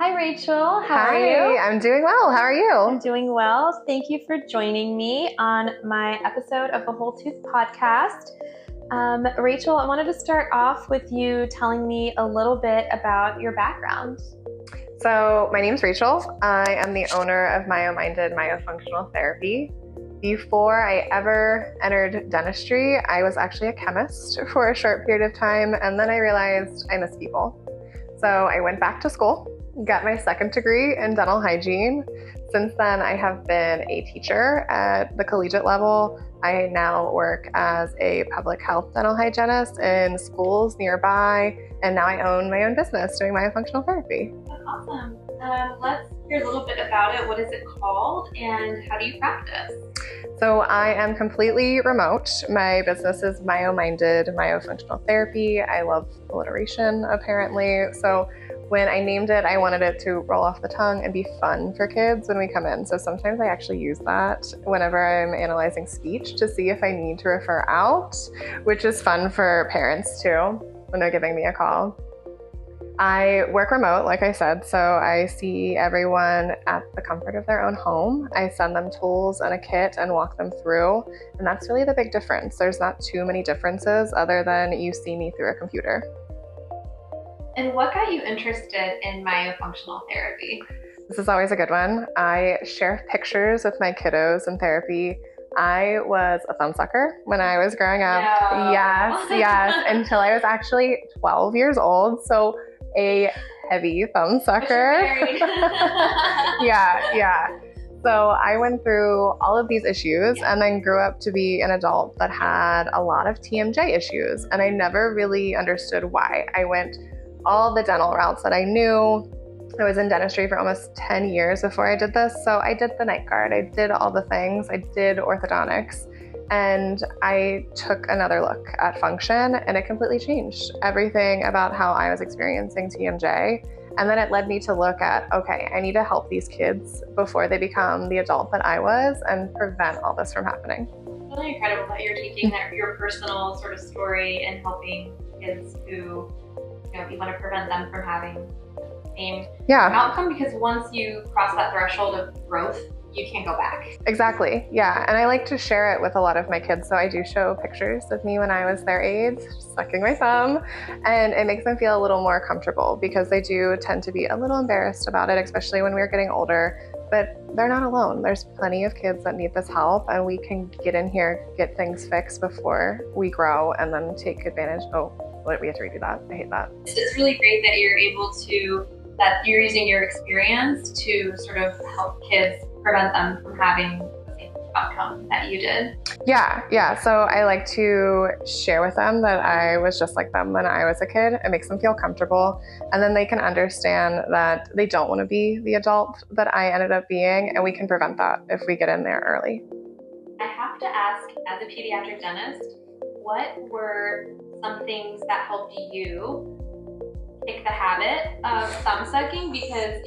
Hi, Rachel. How are Hi, you? I'm doing well. How are I'm you? doing well. Thank you for joining me on my episode of the Whole Tooth podcast. Rachel, I wanted to start off with you telling me a little bit about your background. So, my name's Rachel. I am the owner of MyoMinded Myofunctional Therapy. Before I ever entered dentistry, I was actually a chemist for a short period of time, and then I realized I miss people. So, I went back to school, got my second degree in dental hygiene. Since then, I have been a teacher at the collegiate level. I now work as a public health dental hygienist in schools nearby, and now I own my own business doing myofunctional therapy. That's awesome. Let's hear a little bit about it. What is it called, and how do you practice? So I am completely remote. My business is MyoMinded Myofunctional Therapy. I love alliteration, apparently. So when I named it, I wanted it to roll off the tongue and be fun for kids when we come in. So sometimes I actually use that whenever I'm analyzing speech to see if I need to refer out, which is fun for parents too when they're giving me a call. I work remote, like I said, so I see everyone at the comfort of their own home. I send them tools and a kit and walk them through, and that's really the big difference. There's not too many differences other than you see me through a computer. And what got you interested in myofunctional therapy? This is always a good one. I share pictures with my kiddos in therapy. I was a thumb sucker when I was growing up. No. Yes, until I was actually 12 years old. So a heavy thumb sucker. Yeah. So I went through all of these issues and then grew up to be an adult that had a lot of TMJ issues. And I never really understood why. I went all the dental routes that I knew. I was in dentistry for almost 10 years before I did this. So I did the night guard, I did all the things, I did orthodontics, and I took another look at function and it completely changed everything about how I was experiencing TMJ. And then it led me to look at, okay, I need to help these kids before they become the adult that I was and prevent all this from happening. It's really incredible that you're taking your personal sort of story and helping kids who, you want to prevent them from having same outcome, because once you cross that threshold of growth, you can't go back. Exactly. Yeah. And I like to share it with a lot of my kids. So I do show pictures of me when I was their age, sucking my thumb, and it makes them feel a little more comfortable because they do tend to be a little embarrassed about it, especially when we're getting older. But they're not alone. There's plenty of kids that need this help, and we can get in here, get things fixed before we grow, and then take advantage. Oh, we have to redo that. I hate that. It's really great that you're able to, that you're using your experience to sort of help kids prevent them from having the same outcome that you did. Yeah. So I like to share with them that I was just like them when I was a kid. It makes them feel comfortable, and then they can understand that they don't want to be the adult that I ended up being, and we can prevent that if we get in there early. I have to ask, as a pediatric dentist, what were some things that helped you kick the habit of thumb sucking? Because,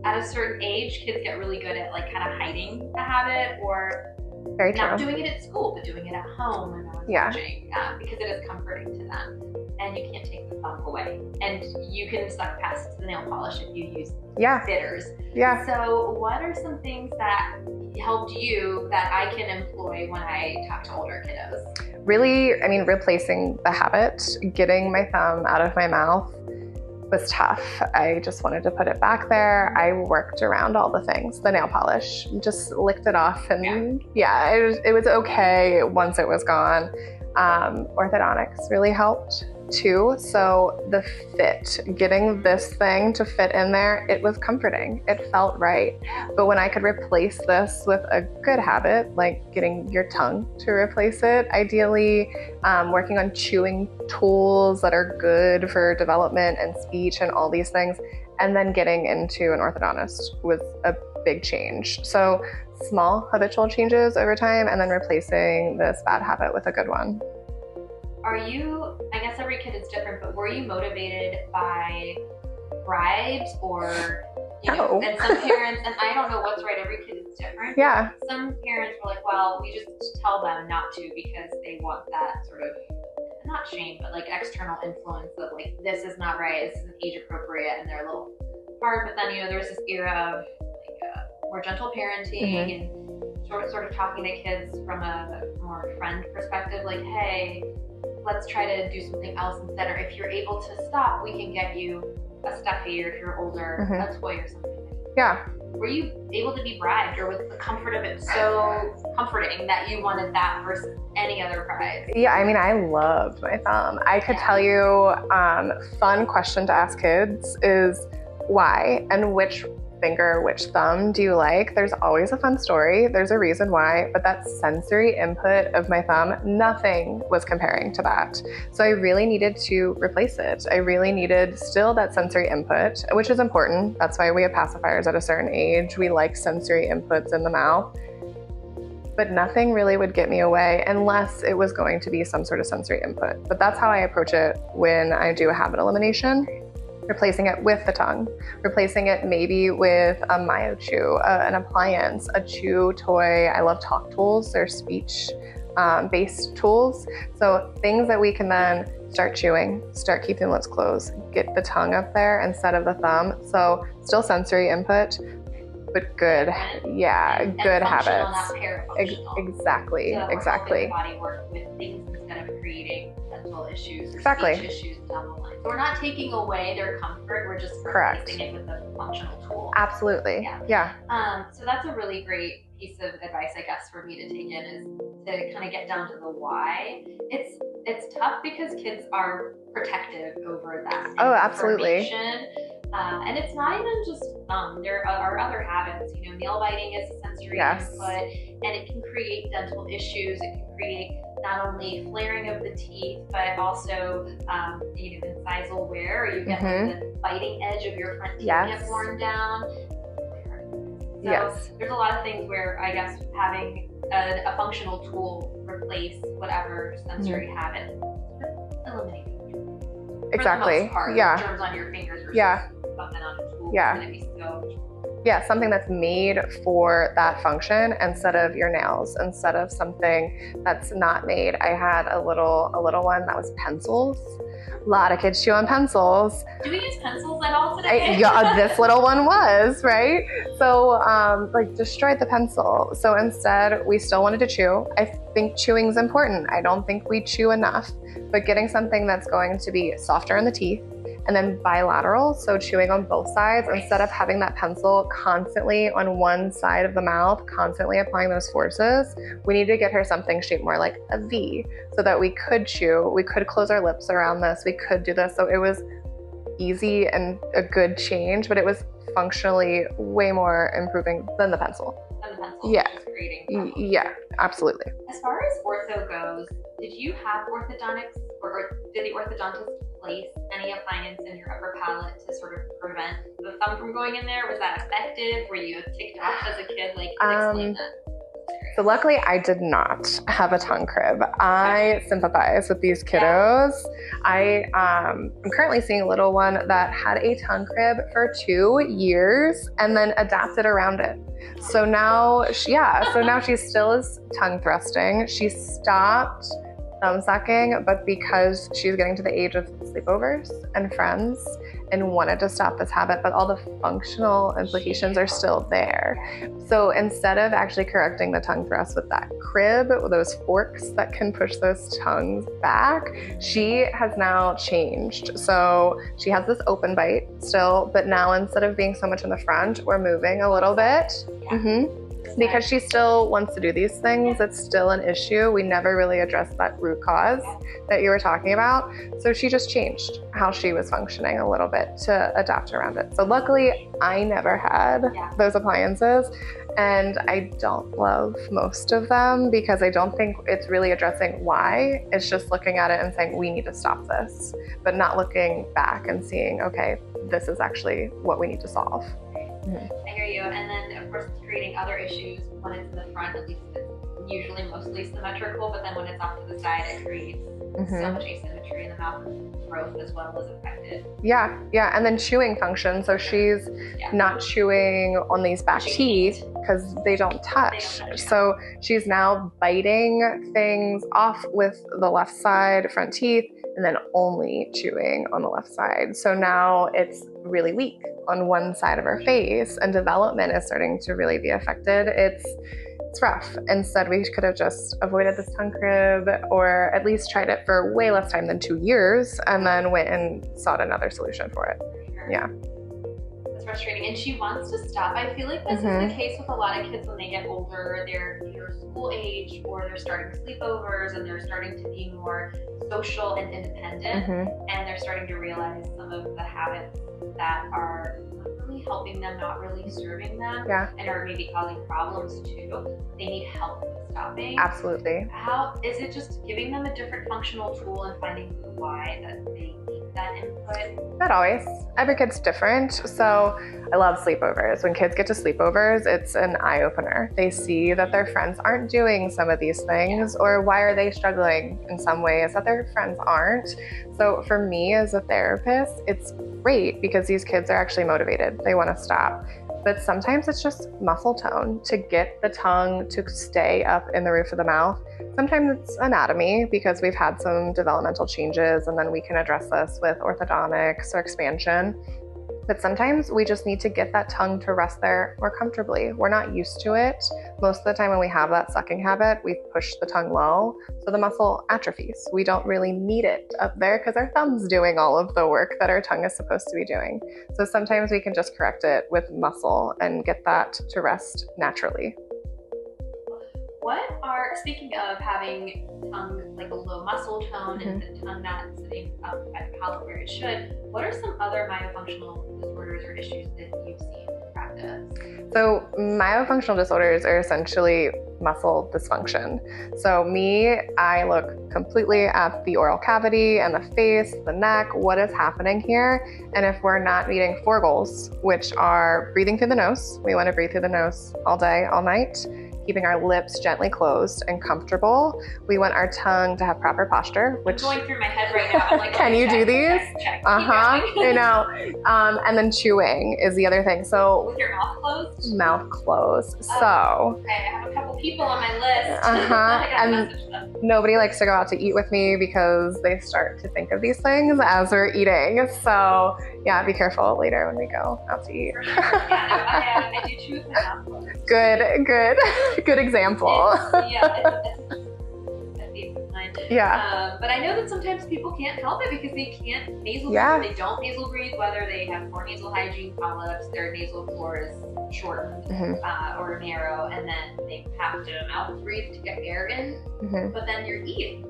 at a certain age, kids get really good at kind of hiding the habit, or Very not true. doing it at school, but doing it at home and on teaching, because it is comforting to them. And you can't take the thumb away. And you can suck past the nail polish if you use bitters. Yeah. So what are some things that helped you that I can employ when I talk to older kiddos? Really, replacing the habit, getting my thumb out of my mouth was tough. I just wanted to put it back there. I worked around all the things, the nail polish, just licked it off, and it was okay once it was gone. Orthodontics really helped too. So the fit, getting this thing to fit in there, it was comforting. It felt right. But when I could replace this with a good habit, like getting your tongue to replace it, ideally, working on chewing tools that are good for development and speech and all these things, and then getting into an orthodontist was a big change. So small habitual changes over time, and then replacing this bad habit with a good one. Are you, I guess every kid is different, but were you motivated by bribes or, and some parents, and I don't know what's right, every kid is different. Yeah. Some parents were like, well, we just tell them not to because they want that sort of, not shame, but external influence of this is not right, this isn't age appropriate, and they're a little hard, but then, you know, there's this era of more gentle parenting and sort of talking to kids from a more friend perspective, like, hey, let's try to do something else instead, or if you're able to stop, we can get you a stuffy, or if you're older, a toy or something. Yeah. Were you able to be bribed, or was the comfort of it so comforting that you wanted that versus any other prize? Yeah, I mean, I loved my thumb. I could tell you, fun question to ask kids is why and which finger, which thumb do you like? There's always a fun story. There's a reason why, but that sensory input of my thumb, nothing was comparing to that. So I really needed to replace it. I really needed still that sensory input, which is important. That's why we have pacifiers at a certain age. We like sensory inputs in the mouth. But nothing really would get me away unless it was going to be some sort of sensory input. But that's how I approach it when I do a habit elimination. Replacing it with the tongue, replacing it maybe with a MyoChew, an appliance, a chew toy. I love talk tools. They're speech based tools. So things that we can then start chewing, start keeping the lips closed, get the tongue up there instead of the thumb. So still sensory input, but good, good habits. Exactly. So exactly. Body work with things instead of creating dental issues or speech issues down the line. So we're not taking away their comfort. We're just replacing it with a functional tool. Absolutely. Yeah. So that's a really great piece of advice, I guess, for me to take in, is to kind of get down to the why. It's tough because kids are protective over that. Oh, absolutely. And it's not even just there are other habits. You know, nail biting is a sensory input, and it can create dental issues. It can create not only flaring of the teeth, but also incisal wear, or you get the biting edge of your front teeth get worn down. So there's a lot of things where I guess having a functional tool replace whatever sensory habit, eliminating. Exactly. For the most part, germs on your fingers versus something on a tool is going to be so. Yeah, something that's made for that function instead of your nails, instead of something that's not made. I had a little one that was pencils. A lot of kids chew on pencils. Do we use pencils at all today? This little one was, right? So destroyed the pencil. So instead, we still wanted to chew. I think chewing is important. I don't think we chew enough, but getting something that's going to be softer in the teeth, and then bilateral, so chewing on both sides, instead of having that pencil constantly on one side of the mouth, constantly applying those forces. We need to get her something shaped more like a V, so that we could chew, we could close our lips around this, we could do this. So it was easy and a good change, but it was functionally way more improving than the pencil. Yeah, absolutely. As far as ortho goes, did you have orthodontics, or did the orthodontist place any appliance in your upper palate to sort of prevent the thumb from going in there? Was that effective? Were you ticked off as a kid? Explain that. So luckily I did not have a tongue crib. I sympathize with these kiddos. I'm currently seeing a little one that had a tongue crib for 2 years and then adapted around it. So now, she still is tongue thrusting. She stopped thumb sucking, but because she's getting to the age of sleepovers and friends and wanted to stop this habit, but all the functional implications are still there. So instead of actually correcting the tongue thrust with that crib, with those forks that can push those tongues back, she has now changed. So she has this open bite still, but now instead of being so much in the front, we're moving a little bit. Because she still wants to do these things, it's still an issue. We never really addressed that root cause that you were talking about. So she just changed how she was functioning a little bit to adapt around it. So luckily, I never had those appliances, and I don't love most of them because I don't think it's really addressing why. It's just looking at it and saying, we need to stop this, but not looking back and seeing, okay, this is actually what we need to solve. I hear you. And then, of course, it's creating other issues when it's in the front. At least it's usually mostly symmetrical, but then when it's off to the side, it creates so much asymmetry in the mouth. Growth as well is affected. Yeah, and then chewing function. So she's not chewing on these back teeth because they don't touch. So she's now biting things off with the left side front teeth and then only chewing on the left side. So now it's really weak on one side of our face, and development is starting to really be affected. It's rough. Instead, we could have just avoided this tongue crib, or at least tried it for way less time than 2 years, and then went and sought another solution for it. Sure. Yeah. That's frustrating. And she wants to stop. I feel like this is the case with a lot of kids when they get older. They're either school age, or they're starting sleepovers, and they're starting to be more social and independent, and they're starting to realize some of the habits that are not really helping them, not really serving them, and are maybe causing problems too. They need help with stopping. Absolutely. How is it just giving them a different functional tool and finding why that they need that input? Not always. Every kid's different. So I love sleepovers. When kids get to sleepovers, it's an eye-opener. They see that their friends aren't doing some of these things, or why are they struggling in some ways that their friends aren't. So for me as a therapist, it's great because these kids are actually motivated. They want to stop. But sometimes it's just muscle tone to get the tongue to stay up in the roof of the mouth. Sometimes it's anatomy because we've had some developmental changes, and then we can address this with orthodontics or expansion. But sometimes we just need to get that tongue to rest there more comfortably. We're not used to it. Most of the time when we have that sucking habit, we push the tongue low, so the muscle atrophies. We don't really need it up there because our thumb's doing all of the work that our tongue is supposed to be doing. So sometimes we can just correct it with muscle and get that to rest naturally. Speaking of having tongue, like a low muscle tone, and the tongue not sitting up at the palate where it should, what are some other myofunctional disorders or issues that you've seen in practice? So myofunctional disorders are essentially muscle dysfunction. So I look completely at the oral cavity and the face, the neck, what is happening here. And if we're not meeting 4 goals, which are breathing through the nose, we want to breathe through the nose all day, all night, keeping our lips gently closed and comfortable. We want our tongue to have proper posture, which I'm going through my head right now. I'm like, can you do these? Check. You know. And then chewing is the other thing. So with your mouth closed? Mouth closed. So okay, I have a couple people on my list. And nobody likes to go out to eat with me because they start to think of these things as we're eating. So yeah, be careful later when we go out to eat. For sure. Yeah, no, I do chew with my mouth closed. Good example. But I know that sometimes people can't help it because they can't nasal breathe. They don't nasal breathe, whether they have poor nasal hygiene, polyps, their nasal floor is shortened or narrow, and then they have to mouth breathe to get air in. But then you're eating.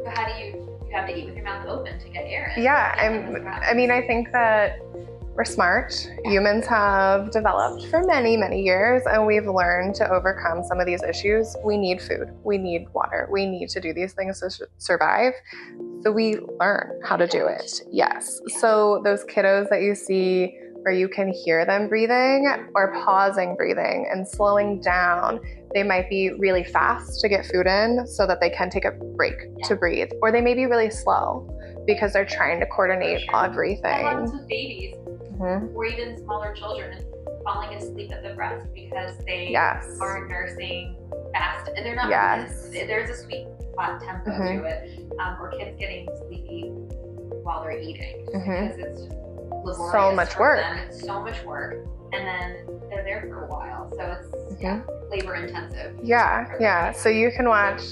So how do you have to eat with your mouth open to get air in? I think that we're smart. Humans have developed for many, many years, and we've learned to overcome some of these issues. We need food, we need water, we need to do these things to survive. So we learn how to do it. Yes. So those kiddos that you see where you can hear them breathing or pausing breathing and slowing down, they might be really fast to get food in so that they can take a break to breathe, or they may be really slow because they're trying to coordinate everything. That happens with babies. Or even smaller children falling asleep at the breast because they are nursing fast, and they're not. There's a sweet spot tempo to it, or kids getting sleepy while they're eating because it's just laborious. So much work. It's so much work, and then they're there for a while, so it's labor intensive. So you can watch.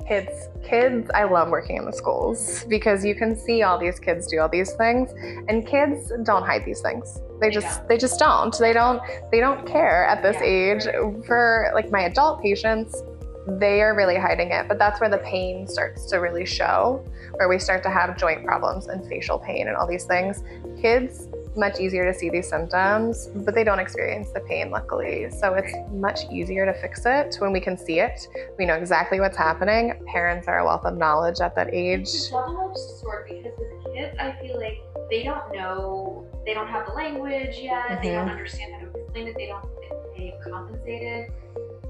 Kids, I love working in the schools because you can see all these kids do all these things, and kids don't hide these things. They just don't. They don't care at this age. For like my adult patients, they are really hiding it, but that's where the pain starts to really show, where we start to have joint problems and facial pain and all these things. Kids, much easier to see these symptoms, but they don't experience the pain, luckily. So it's much easier to fix it when we can see it. We know exactly what's happening. Parents are a wealth of knowledge at that age. It's a double-edged sword because with kids, I feel like they don't know, they don't have the language yet, they don't understand how to explain it, they've compensated.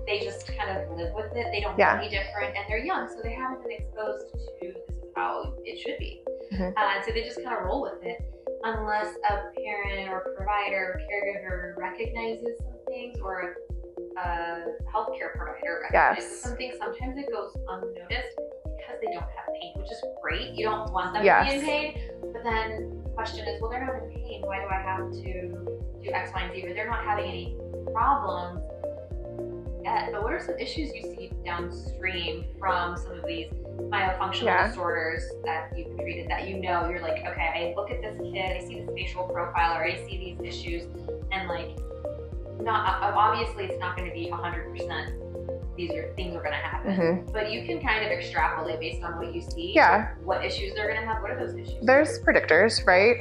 They just kind of live with it. They don't know any different, and they're young, so they haven't been exposed to this is how it should be. So they just kind of roll with it. Unless a parent or provider or caregiver recognizes some things, or a healthcare provider recognizes some things, sometimes it goes unnoticed because because they don't have pain, which is great. You don't want them to be in pain. But then the question is, well, they're not in pain. Why do I have to do X, Y, and Z? Or they're not having any problems yet. But what are some issues you see downstream from some of these myofunctional disorders that you've treated that you're like, okay, I look at this kid, I see this facial profile, or I see these issues, and like, not obviously it's not going to be 100%. These things are going to happen, but you can kind of extrapolate based on what you see. Yeah. What issues they're going to have. What are those issues? There's predictors, right?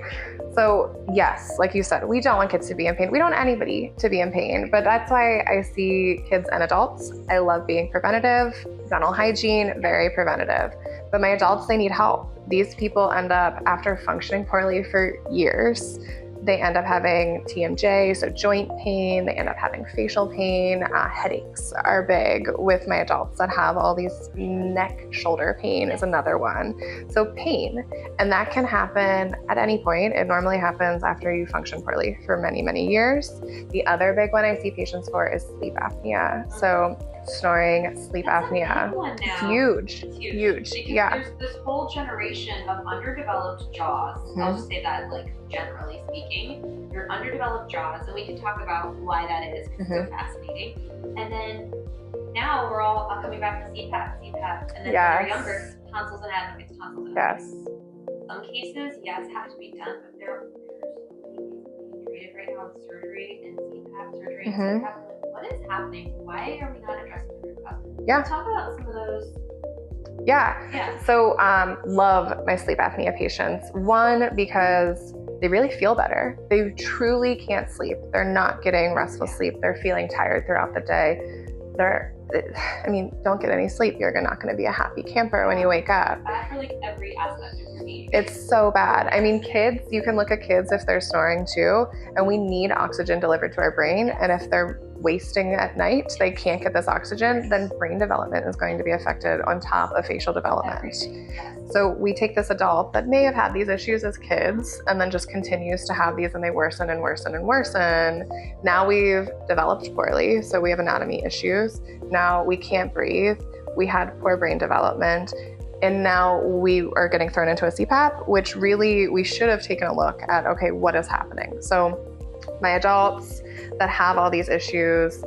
So yes, like you said, we don't want kids to be in pain. We don't want anybody to be in pain, but that's why I see kids and adults. I love being preventative, dental hygiene, very preventative. But my adults, they need help. These people end up, after functioning poorly for years, they end up having TMJ, so joint pain. They end up having facial pain. Headaches are big with my adults that have all these neck, shoulder pain is another one. So pain, and that can happen at any point. It normally happens after you function poorly for many, many years. The other big one I see patients for is sleep apnea. So snoring, sleep apnea. Huge. There's this whole generation of underdeveloped jaws. I'll just say that, like, generally speaking, your underdeveloped jaws, and we can talk about why that is because it's so fascinating. And then now we're all coming back to CPAP, and then when they're younger, tonsils and adenoids, tonsils and adenoids. Some cases, have to be done, but they're being treated right now with surgery and CPAP surgery and CPAP. What is happening? Why are we not addressing the root cause? Talk about some of those. So love my sleep apnea patients. One, because they really feel better. They truly can't sleep. They're not getting restful sleep. They're feeling tired throughout the day. Don't get any sleep. You're not going to be a happy camper when you wake up. Bad for like every aspect of your being. It's so bad. Kids, you can look at kids if they're snoring too, and we need oxygen delivered to our brain. And if they're wasting at night, they can't get this oxygen, then brain development is going to be affected on top of facial development. So we take this adult that may have had these issues as kids and then just continues to have these, and they worsen and worsen and worsen. Now we've developed poorly, so we have anatomy issues. Now we can't breathe. We had poor brain development. And now we are getting thrown into a CPAP, which really we should have taken a look at, okay, what is happening? So my adults that have all these issues,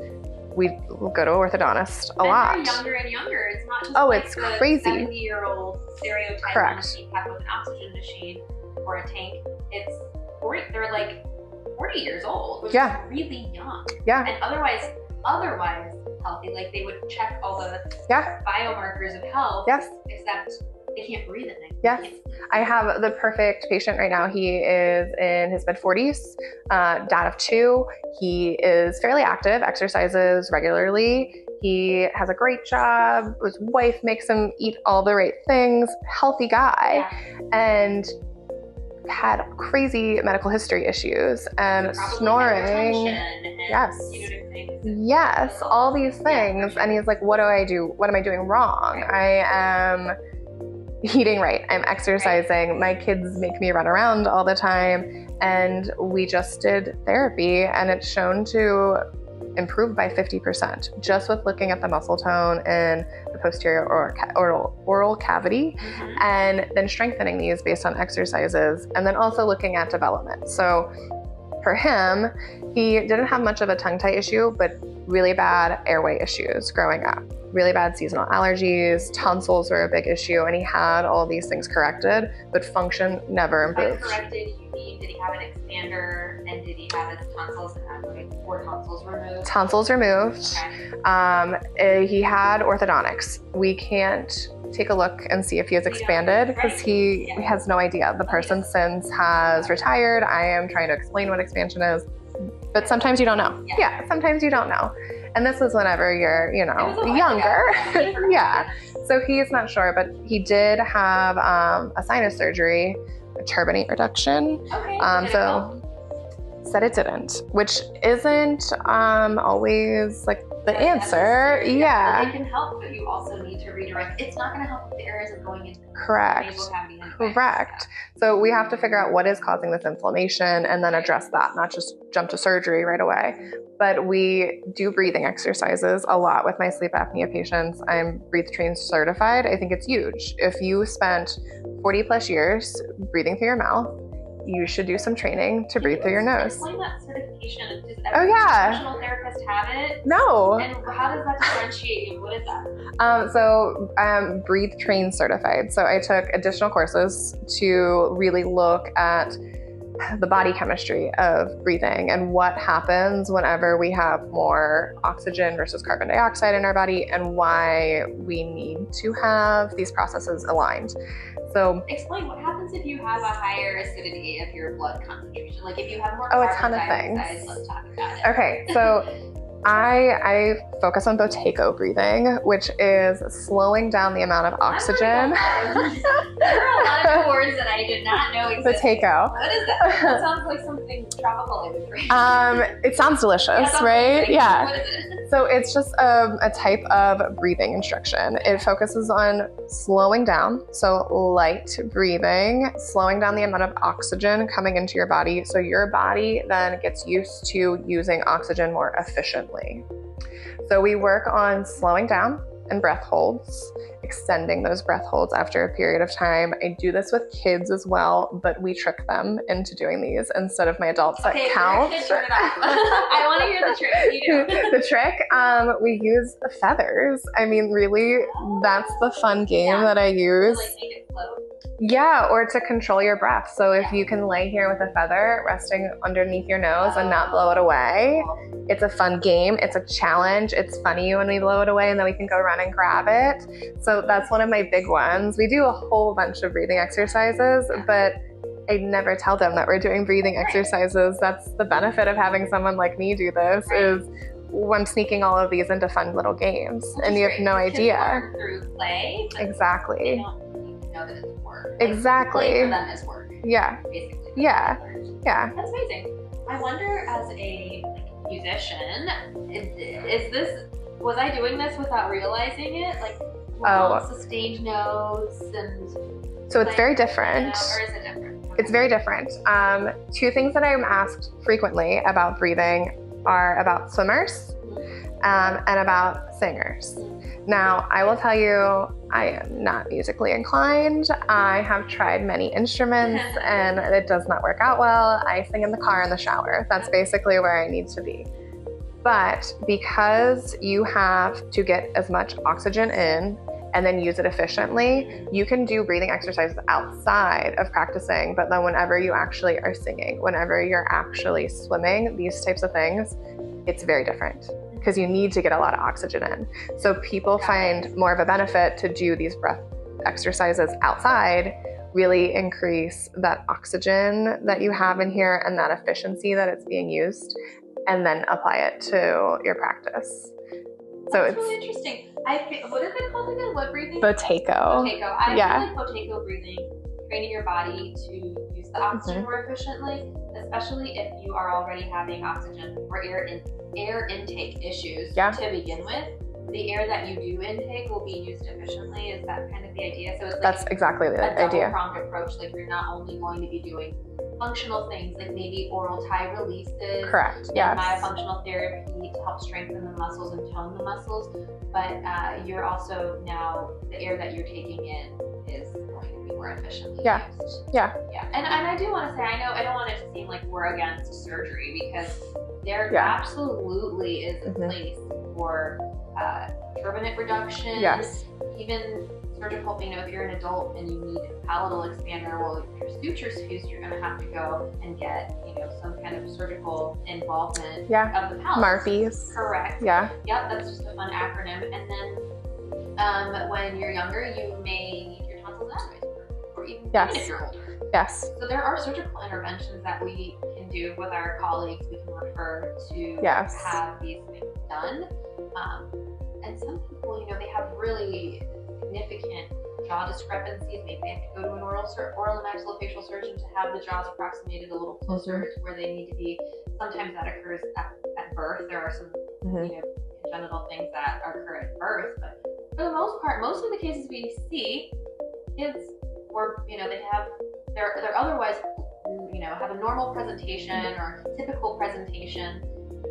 we go to an orthodontist a lot. They're younger and younger. It's not just it's crazy. 70-year-old stereotype on a CPAP with an oxygen machine or a tank. It's 40. They're like 40 years old, which is really young. And otherwise healthy. Like they would check all the biomarkers of health. Except they can't breathe at night. I have the perfect patient right now. He is in his mid-40s, dad of 2. He is fairly active, exercises regularly. He has a great job. His wife makes him eat all the right things. Healthy guy. And had crazy medical history issues and snoring. Yes, all these things. And he's like, what do I do? What am I doing wrong? I am eating right. I'm exercising. My kids make me run around all the time. And we just did therapy, and it's shown to improve by 50% just with looking at the muscle tone in the posterior oral cavity, and then strengthening these based on exercises, and then also looking at development. So for him, he didn't have much of a tongue tie issue, but really bad airway issues growing up. Really bad seasonal allergies, tonsils were a big issue, and he had all these things corrected, but function never improved. By corrected, you mean, did he have an expander, and did he have his tonsils and adenoids or tonsils removed? Tonsils removed. He had orthodontics. We can't take a look and see if he has expanded because he has no idea. The person since has retired. I am trying to explain what expansion is, but sometimes you don't know. Sometimes you don't know. And this is whenever you're, younger. So he's not sure, but he did have a sinus surgery, a turbinate reduction. said it didn't, which isn't always like the answer. Yeah. It can help, but you also need to redirect. It's not going to help if the air isn't going into the nasal cavity anyway. Correct. So we have to figure out what is causing this inflammation and then address that, not just jump to surgery right away. But we do breathing exercises a lot with my sleep apnea patients. I'm breathe trained certified. I think it's huge. If you spent 40 plus years breathing through your mouth, you should do some training to breathe through your nose. Explain that certification. Does every functional therapist have it? No. And how does that differentiate you? What is that? Breathe trained certified. So I took additional courses to really look at the body chemistry of breathing and what happens whenever we have more oxygen versus carbon dioxide in our body and why we need to have these processes aligned. So explain what happens if you have a higher acidity of your blood concentration. Like if you have more a ton of things. Let's talk about it. Okay, so I focus on Botego breathing, which is slowing down the amount of oxygen. There are a lot of words that I did not know existed. Botego. What is that? That sounds like something tropical I would drink. It sounds delicious, right? Yeah. What is it? So it's just a type of breathing instruction. It focuses on slowing down, so light breathing, slowing down the amount of oxygen coming into your body, so your body then gets used to using oxygen more efficiently. So we work on slowing down and breath holds, extending those breath holds after a period of time. I do this with kids as well, but we trick them into doing these instead of my adults that count. Turn it off. I want to hear the trick. You do. The trick, we use feathers. I mean, really, that's the fun game that I use. To like make it float. Yeah, or to control your breath. So if you can lay here with a feather resting underneath your nose and not blow it away, it's a fun game. It's a challenge. It's funny when we blow it away and then we can go run and grab it. So that's one of my big ones. We do a whole bunch of breathing exercises, but I never tell them that we're doing breathing exercises. That's the benefit of having someone like me do this is I'm sneaking all of these into fun little games and you have no idea. Through play. Exactly. They don't need to know that it's work. Exactly. Play for them is work. Yeah. Basically. Yeah. Yeah. That's amazing. I wonder, as a musician, was I doing this without realizing it? Like long sustained notes and. So it's very different. Or is it different? It's very different. Two things that I'm asked frequently about breathing are about swimmers and about singers. Now, I will tell you, I am not musically inclined. I have tried many instruments and it does not work out well. I sing in the car in the shower. That's basically where I need to be. But because you have to get as much oxygen in and then use it efficiently, you can do breathing exercises outside of practicing, but then whenever you actually are singing, whenever you're actually swimming, these types of things, it's very different because you need to get a lot of oxygen in. So people find more of a benefit to do these breath exercises outside, really increase that oxygen that you have in here and that efficiency that it's being used, and then apply it to your practice. So That's really interesting. What is it called again? What breathing? Botego. Botego. I feel like Botego breathing, training your body to use the oxygen more efficiently, especially if you are already having oxygen or air intake issues to begin with. The air that you do intake will be used efficiently. Is that kind of the idea? So it's like that's exactly the idea. Double-pronged approach. Like you're not only going to be doing functional things like maybe oral tie releases, correct? And myofunctional therapy to help strengthen the muscles and tone the muscles, but you're also now the air that you're taking in is going to be more efficiently used. Yeah. And I do want to say, I don't want it to seem like we're against surgery because there absolutely is a place for turbinate reduction. Yes. Even surgical, if you're an adult and you need a palatal expander, well, if your suture's fused, you're going to have to go and get, some kind of surgical involvement of the palate. Marfies. Correct. Yeah. Yep, that's just a fun acronym. And then when you're younger, you may need your tonsils anatomies, or even if you're older. Yes. So there are surgical interventions that we can do with our colleagues. We can refer to have these things done. And some people, they have really significant jaw discrepancies. Maybe they have to go to an oral and maxillofacial surgeon to have the jaws approximated a little closer to where they need to be. Sometimes that occurs at birth. There are some congenital things that occur at birth, but for the most part, most of the cases we see, kids they're otherwise have a normal presentation or typical presentation.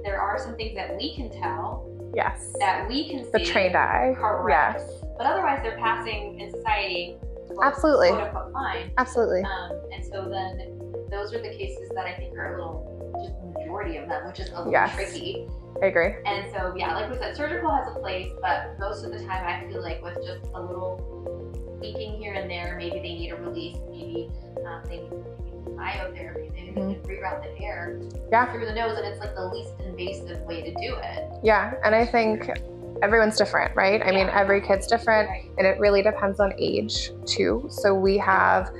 There are some things that we can tell. Yes. That we can see. The trained eye. Correct. Yes. But otherwise, they're passing in society. Absolutely. Quote unquote fine. Absolutely. And so then those are the cases that I think are a little, just the majority of them, which is a little tricky. I agree. And so, yeah, like we said, surgical has a place, but most of the time I feel like with just a little tweaking here and there, maybe they need a release, maybe they need myotherapy, maybe they can reroute the air through the nose, and it's like the least invasive way to do it. Yeah, and I think everyone's different, right? I mean, every kid's different, and it really depends on age too. So we have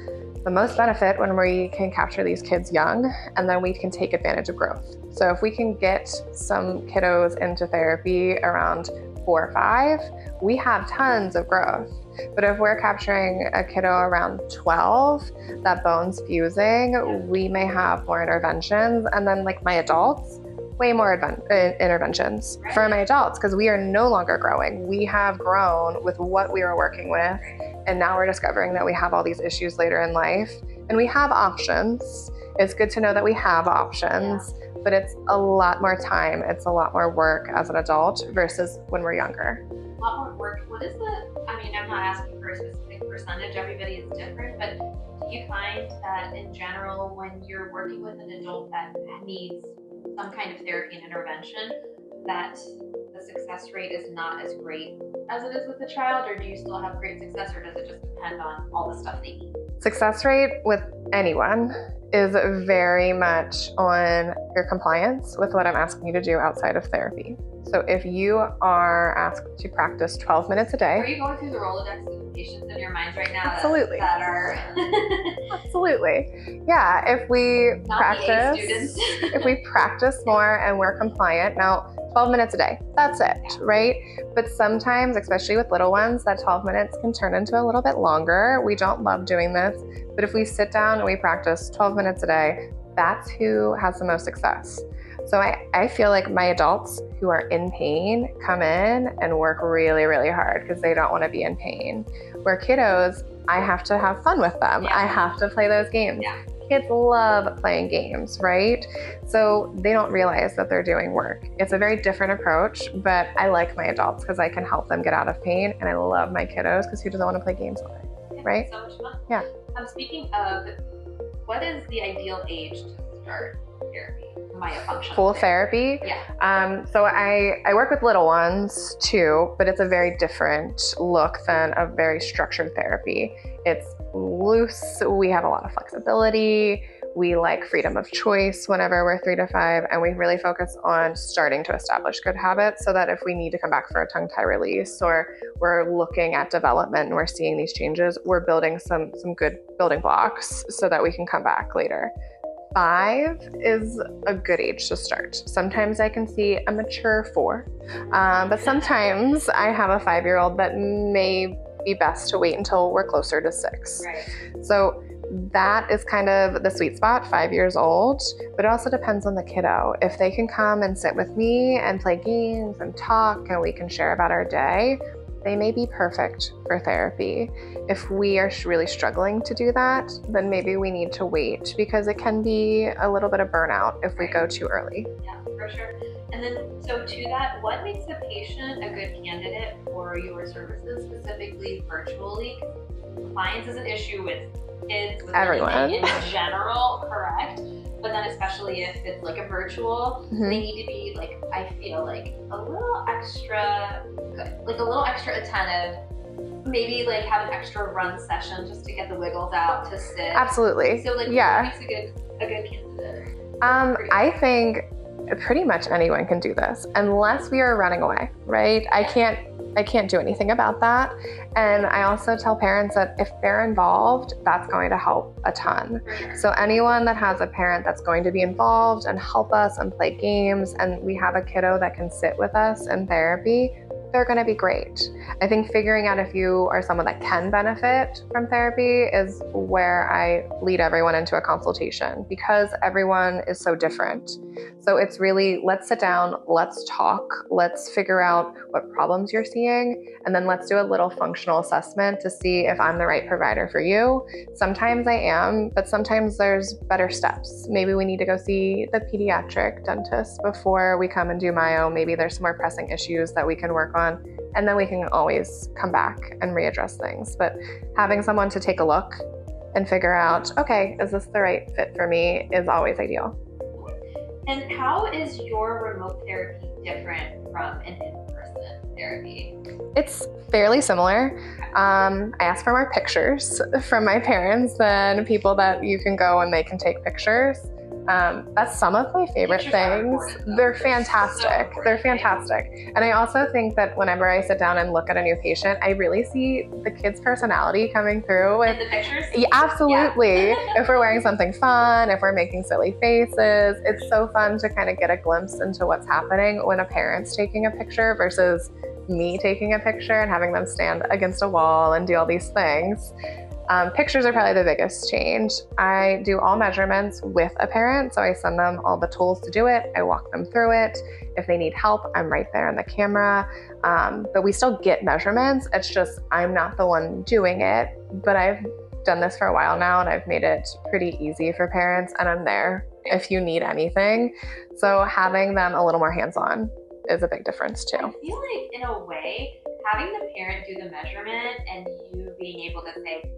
the most benefit when we can capture these kids young, and then we can take advantage of growth. So if we can get some kiddos into therapy around 4 or 5, we have tons of growth. But if we're capturing a kiddo around 12, that bone's fusing, we may have more interventions. And then like my adults, way more interventions for my adults, because we are no longer growing. We have grown with what we were working with, and now we're discovering that we have all these issues later in life, and we have options. It's good to know that we have options, but it's a lot more time. It's a lot more work as an adult versus when we're younger. A lot more work. What is I'm not asking for a specific percentage, everybody is different, but do you find that in general, when you're working with an adult that needs some kind of therapy and intervention, that the success rate is not as great as it is with the child, or do you still have great success, or does it just depend on all the stuff they need? Success rate with anyone is very much on your compliance with what I'm asking you to do outside of therapy. So if you are asked to practice 12 minutes a day. Are you going through the Rolodex of patients in your minds right now? Absolutely. That are Absolutely. Yeah, if we if we practice more and we're compliant, now 12 minutes a day, that's it, right? But sometimes, especially with little ones, that 12 minutes can turn into a little bit longer. We don't love doing this, but if we sit down and we practice 12 minutes a day, that's who has the most success. So I feel like my adults who are in pain come in and work really, really hard because they don't want to be in pain. Where kiddos, I have to have fun with them. I have to play those games. Kids love playing games, right? So they don't realize that they're doing work. It's a very different approach, but I like my adults because I can help them get out of pain, and I love my kiddos because who doesn't want to play games all day, right? So much fun. Yeah. Speaking of, what is the ideal age to start therapy? Myofunctional full therapy. So I work with little ones too, but it's a very different look than a very structured therapy. It's loose. We have a lot of flexibility. We like freedom of choice whenever we're 3 to 5, and we really focus on starting to establish good habits so that if we need to come back for a tongue tie release, or we're looking at development and we're seeing these changes, we're building some good building blocks so that we can come back later. 5 is a good age to start. Sometimes I can see a mature 4, but sometimes I have a 5-year-old that may be best to wait until we're closer to 6. Right. So that is kind of the sweet spot, 5 years old, but it also depends on the kiddo. If they can come and sit with me and play games and talk and we can share about our day, they may be perfect for therapy. If we are really struggling to do that, then maybe we need to wait because it can be a little bit of burnout if we go too early. Yeah, for sure. And then, so to that, what makes a patient a good candidate for your services, specifically virtually? Compliance is an issue with kids, with everyone in general, correct? But then especially if it's like a virtual, they need to be like, I feel like a little extra good, like a little extra attentive, maybe like have an extra run session just to get the wiggles out to sit. Absolutely. So like, what makes a good candidate? I think pretty much anyone can do this unless we are running away, right? I can't do anything about that. And I also tell parents that if they're involved, that's going to help a ton. So anyone that has a parent that's going to be involved and help us and play games, and we have a kiddo that can sit with us in therapy, they're going to be great. I think figuring out if you are someone that can benefit from therapy is where I lead everyone into a consultation, because everyone is so different. So it's really, let's sit down, let's talk, let's figure out what problems you're seeing, and then let's do a little functional assessment to see if I'm the right provider for you. Sometimes I am, but sometimes there's better steps. Maybe we need to go see the pediatric dentist before we come and do myo. Maybe there's some more pressing issues that we can work on, and then we can always come back and readdress things. But having someone to take a look and figure out, okay, is this the right fit for me, is always ideal. And how is your remote therapy different from an in-person therapy? It's fairly similar. I ask for more pictures from my parents than people that you can go and they can take pictures. That's some of my favorite things. They're fantastic. They're fantastic. And I also think that whenever I sit down and look at a new patient, I really see the kid's personality coming through. In the pictures? Yeah, absolutely. Yeah. If we're wearing something fun, if we're making silly faces, it's so fun to kind of get a glimpse into what's happening when a parent's taking a picture versus me taking a picture and having them stand against a wall and do all these things. Pictures are probably the biggest change. I do all measurements with a parent, so I send them all the tools to do it. I walk them through it. If they need help, I'm right there on the camera. But we still get measurements. It's just I'm not the one doing it, but I've done this for a while now, and I've made it pretty easy for parents, and I'm there if you need anything. So having them a little more hands-on is a big difference too. I feel like in a way, having the parent do the measurement and you being able to say,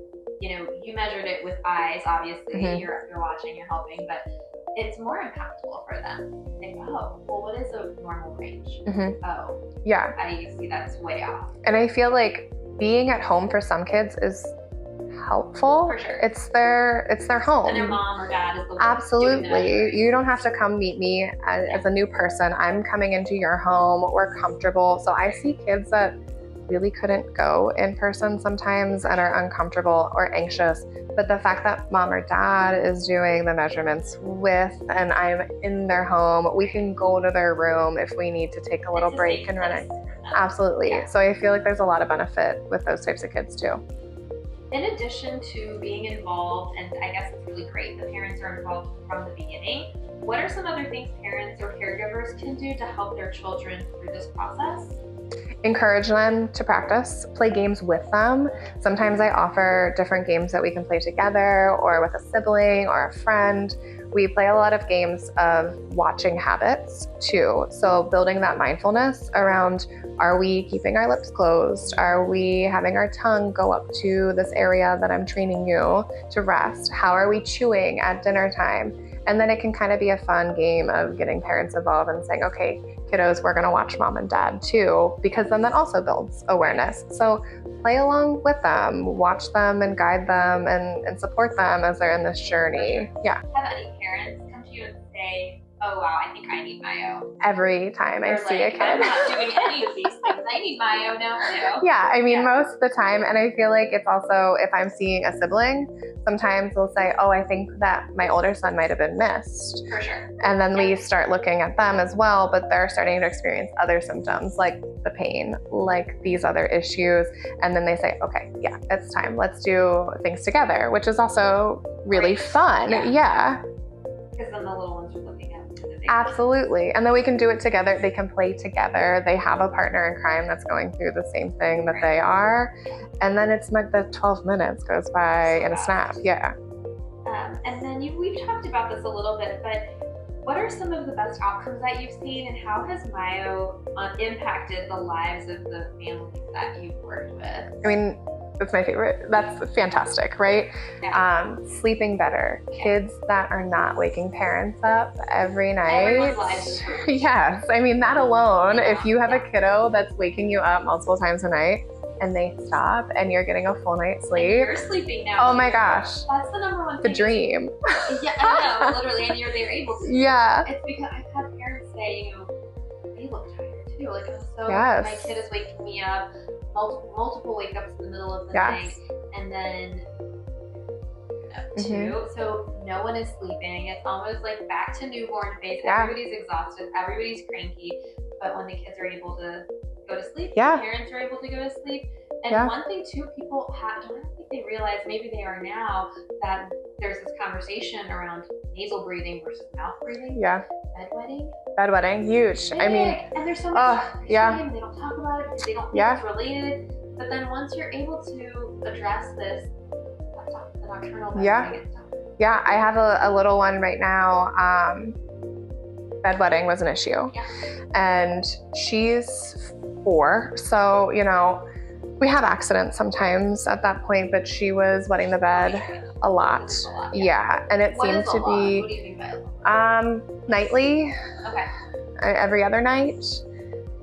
you know, you measured it with eyes, obviously, you're watching, you're helping, but it's more uncomfortable for them. Like, oh, well, what is a normal range? Oh, yeah. I see that's way off. And I feel like being at home for some kids is helpful. For sure. It's their home. And their mom or dad is the one Absolutely. doing the You don't have to come meet me as a new person. I'm coming into your home. We're comfortable. So I see kids that really couldn't go in person sometimes and are uncomfortable or anxious. But the fact that mom or dad is doing the measurements with, and I'm in their home, we can go to their room if we need to take a little break and run it. Absolutely. Yeah. So I feel like there's a lot of benefit with those types of kids too. In addition to being involved, and I guess it's really great, the parents are involved from the beginning, what are some other things parents or caregivers can do to help their children through this process? Encourage them to practice, play games with them. Sometimes I offer different games that we can play together or with a sibling or a friend. We play a lot of games of watching habits too. So building that mindfulness around, are we keeping our lips closed? Are we having our tongue go up to this area that I'm training you to rest? How are we chewing at dinner time? And then it can kind of be a fun game of getting parents involved and saying, okay, kiddos, we're gonna watch mom and dad too, because then that also builds awareness. So play along with them, watch them and guide them and support them as they're in this journey. Yeah. Have any parents come to you and say, oh wow, I think I need myo? Every time I see a kid. I'm not doing any of these things. I need myo now too. Yeah, I mean, most of the time. And I feel like it's also, if I'm seeing a sibling, sometimes they'll say, oh, I think that my older son might have been missed. For sure. And then we start looking at them as well, but they're starting to experience other symptoms like the pain, like these other issues. And then they say, okay, yeah, it's time. Let's do things together, which is also really fun. Yeah. Because then the little ones are looking at the big Absolutely. And then we can do it together. They can play together. They have a partner in crime that's going through the same thing that they are. And then it's like the 12 minutes goes by in a snap. Yeah. And then we've talked about this a little bit, but what are some of the best outcomes that you've seen, and how has myo impacted the lives of the families that you've worked with? I mean, that's my favorite. That's fantastic, right? Yeah. Sleeping better. Kids that are not waking parents up every night. Everyone's lives is improved. Yes. I mean, that alone, if you have a kiddo that's waking you up multiple times a night and they stop and you're getting a full night's sleep. And you're sleeping now. Oh my gosh. That's the number one The thing. dream. Yeah, I know, literally, and they're able to. Yeah. It's because I've had parents say, you know, they look tired too. Like, I'm so, Yes. my kid is waking me up, multiple wake ups in the middle of the night, and then two. So no one is sleeping. It's almost like back to newborn phase. Yeah. Everybody's exhausted. Everybody's cranky. But when the kids are able to go to sleep. Yeah. The parents are able to go to sleep. And Yeah. one thing too, people don't think they realize, maybe they are now, that there's this conversation around nasal breathing versus mouth breathing. Yeah. Bedwetting. Bedwetting, huge. Big. I mean, and there's so much yeah. shame. They don't talk about it because they don't think it's related. But then once you're able to address this, the nocturnal bedwetting and stuff. Yeah, I have a little one right now. Bedwetting was an issue. Yeah. And she's 4, so, you know, we have accidents sometimes at that point, but she was wetting the bed a lot. Yeah, and it seemed to be what do you think by a lot? Nightly. Okay. Every other night.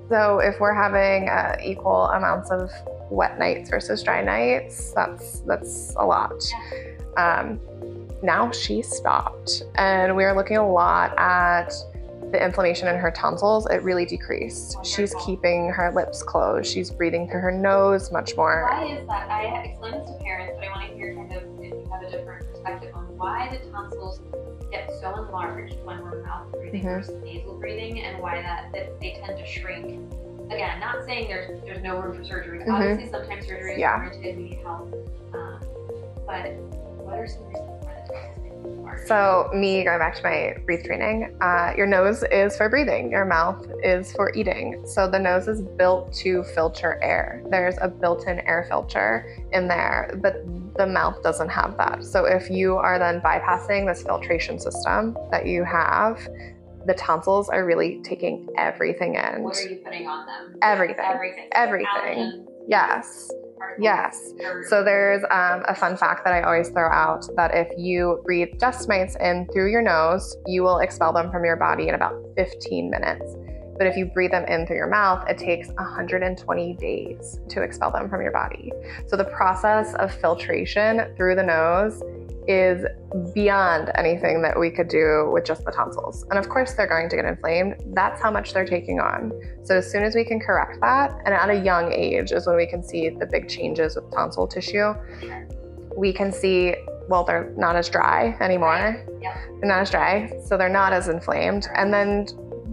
So if we're having equal amounts of wet nights versus dry nights, that's a lot. Yeah. Now she stopped, and we are looking a lot at the inflammation in her tonsils. It really decreased. Wonderful. She's keeping her lips closed. She's breathing through her nose much more. Why is that? I explain this to parents, but I want to hear kind of if you have a different perspective on why the tonsils get so enlarged when we're mouth breathing versus nasal breathing, and why that they tend to shrink. Again, not saying there's no room for surgery. Obviously, sometimes surgery is warranted. We need help. But what are some reasons why the tonsils get enlarged? So going back to my breathe training, your nose is for breathing. Your mouth is for eating. So the nose is built to filter air. There's a built-in air filter in there, but the mouth doesn't have that. So if you are then bypassing this filtration system that you have, the tonsils are really taking everything in. What are you putting on them? Everything. Allergens. Yes. Yes. So there's a fun fact that I always throw out, that if you breathe dust mites in through your nose, you will expel them from your body in about 15 minutes. But if you breathe them in through your mouth, it takes 120 days to expel them from your body. So the process of filtration through the nose is beyond anything that we could do with just the tonsils. And of course they're going to get inflamed. That's how much they're taking on. So as soon as we can correct that, and at a young age is when we can see the big changes with tonsil tissue, we can see, well, they're not as dry anymore. Yeah. They're not as dry, so they're not as inflamed. And then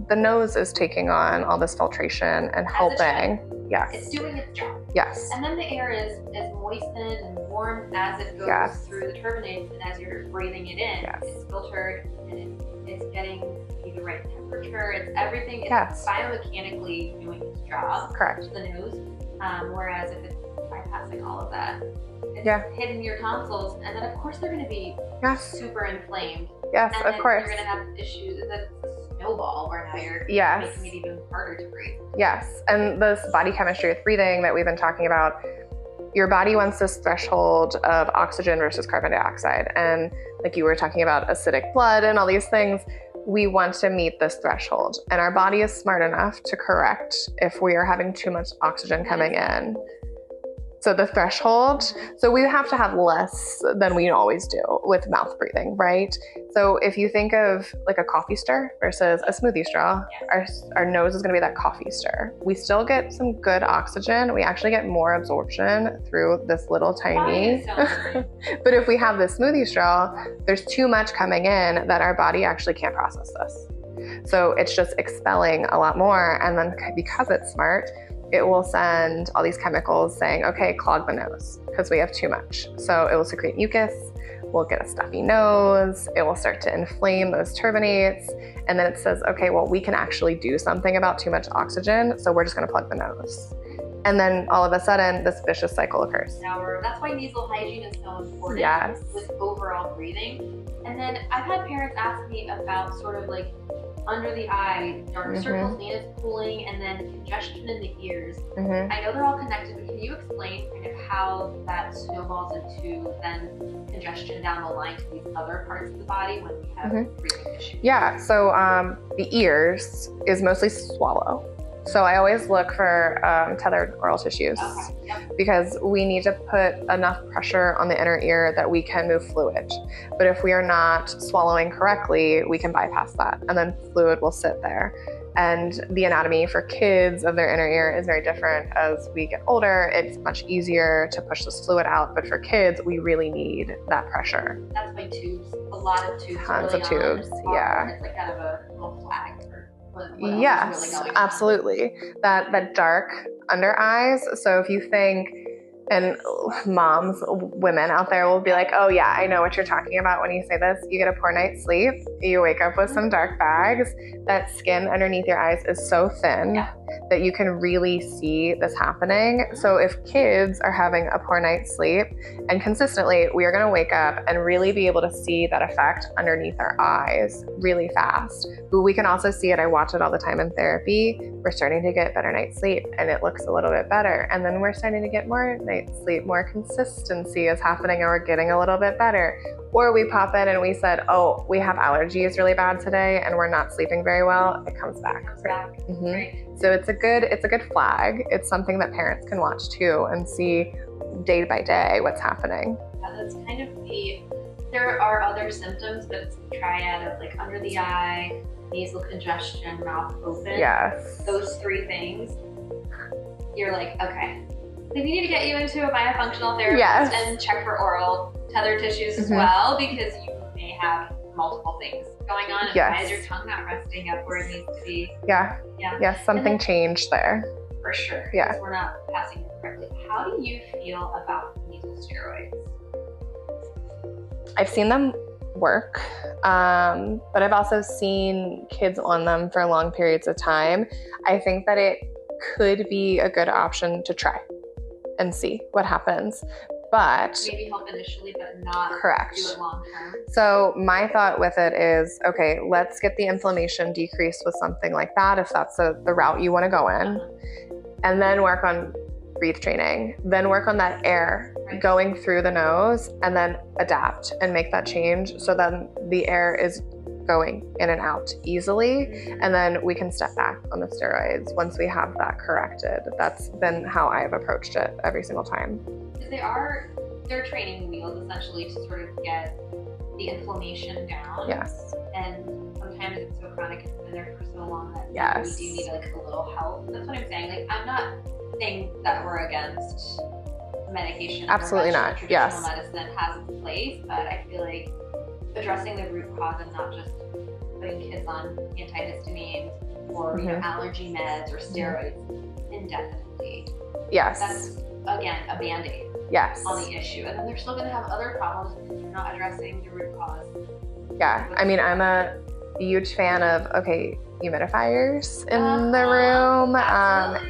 the nose is taking on all this filtration and helping. Yes. It's doing its job. Yes. And then the air is moistened and warmed as it goes through the turbinates, and as you're breathing it in, it's filtered and it's getting the right temperature. It's everything. It's biomechanically doing its job. Correct. The nose. Whereas if it's bypassing all of that, it's hitting your tonsils, and then of course they're going to be super inflamed. Yes, and of course. You're going to have issues. That's a snowball where now you're making it even harder to breathe. Yes, and this body chemistry with breathing that we've been talking about, your body wants this threshold of oxygen versus carbon dioxide. And like you were talking about acidic blood and all these things, we want to meet this threshold. And our body is smart enough to correct if we are having too much oxygen coming in. So the threshold, so we have to have less than we always do with mouth breathing, right? So if you think of like a coffee stir versus a smoothie straw, our nose is gonna be that coffee stir. We still get some good oxygen. We actually get more absorption through this little tiny, but if we have this smoothie straw, there's too much coming in that our body actually can't process this. So it's just expelling a lot more. And then because it's smart, it will send all these chemicals saying, okay, clog the nose because we have too much. So it will secrete mucus, we'll get a stuffy nose, it will start to inflame those turbinates. And then it says, okay, well, we can actually do something about too much oxygen. So we're just gonna plug the nose. And then all of a sudden this vicious cycle occurs. That's why nasal hygiene is so important with overall breathing. And then I've had parents ask me about sort of like under the eye, dark circles, venous pooling, and then congestion in the ears. I know they're all connected, but can you explain kind of how that snowballs into then congestion down the line to these other parts of the body when we have breathing issues? Yeah, so the ears is mostly swallow. So I always look for tethered oral tissues because we need to put enough pressure on the inner ear that we can move fluid. But if we are not swallowing correctly, we can bypass that, and then fluid will sit there. And the anatomy for kids of their inner ear is very different. As we get older, it's much easier to push this fluid out, but for kids, we really need that pressure. That's why tubes, a lot of tubes. Tons of tubes, It's like kind of a little flag. what else is really Yes, going on. absolutely. That dark under eyes. So if you think, and moms, women out there will be like, oh yeah, I know what you're talking about when you say this. You get a poor night's sleep, you wake up with some dark bags, that skin underneath your eyes is so thin that you can really see this happening. So if kids are having a poor night's sleep, and consistently, we are gonna wake up and really be able to see that effect underneath our eyes really fast. But we can also see it, I watch it all the time in therapy, we're starting to get better night's sleep and it looks a little bit better. And then we're starting to get more night's sleep, more consistency is happening and we're getting a little bit better. Or we pop in and we said, oh, we have allergies really bad today and we're not sleeping very well, it comes back. Mm-hmm. Right. So it's a good flag. It's something that parents can watch too and see day by day what's happening. Yeah, that's kind of there are other symptoms, but it's the triad of like under the eye, nasal congestion, mouth open. Yes. Those three things. You're like, okay, we need to get you into a myofunctional therapist and check for oral tether tissues as well, because you may have multiple things going on. And why is your tongue not resting up where it needs to be? Yes, something changed there. For sure. Yeah. Because we're not passing it correctly. How do you feel about nasal steroids? I've seen them work, but I've also seen kids on them for long periods of time. I think that it could be a good option to try and see what happens. But maybe help initially, but not do it long term. So my thought with it is, okay, let's get the inflammation decreased with something like that, if that's the route you want to go in, and then work on breathe training, then work on that air going through the nose, and then adapt and make that change so then the air is going in and out easily, and then we can step back on the steroids once we have that corrected. That's been how I've approached it every single time. They're training wheels essentially to sort of get the inflammation down. Yes. And sometimes it's so chronic, it's been there for so long that we do need like a little help. That's what I'm saying. Like, I'm not saying that we're against medication. Absolutely not. Traditional medicine has its place, but I feel like addressing the root cause and not just putting kids on antihistamines or allergy meds or steroids indefinitely. Yes. That's again a band-aid. Yes. On the issue, and then they're still going to have other problems because you're not addressing the root cause. Yeah, I mean, I'm a huge fan of humidifiers in the room,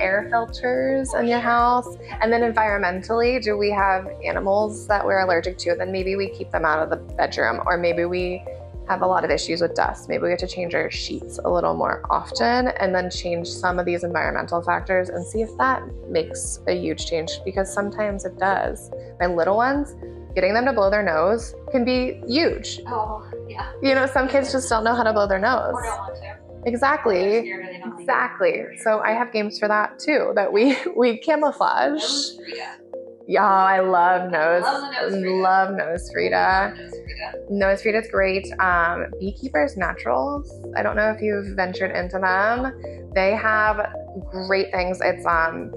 air filters in your house, and then environmentally, do we have animals that we're allergic to? Then maybe we keep them out of the bedroom, or maybe we have a lot of issues with dust. Maybe we have to change our sheets a little more often, and then change some of these environmental factors and see if that makes a huge change, because sometimes it does. My little ones, getting them to blow their nose can be huge. Oh, yeah. You know, some kids just don't know how to blow their nose. Or don't want to. Exactly. Exactly. So I have games for that too, that we camouflage. Yeah, I love Nose Frida. Nose Frida is great. Beekeepers Naturals. I don't know if you've ventured into them. They have great things. It's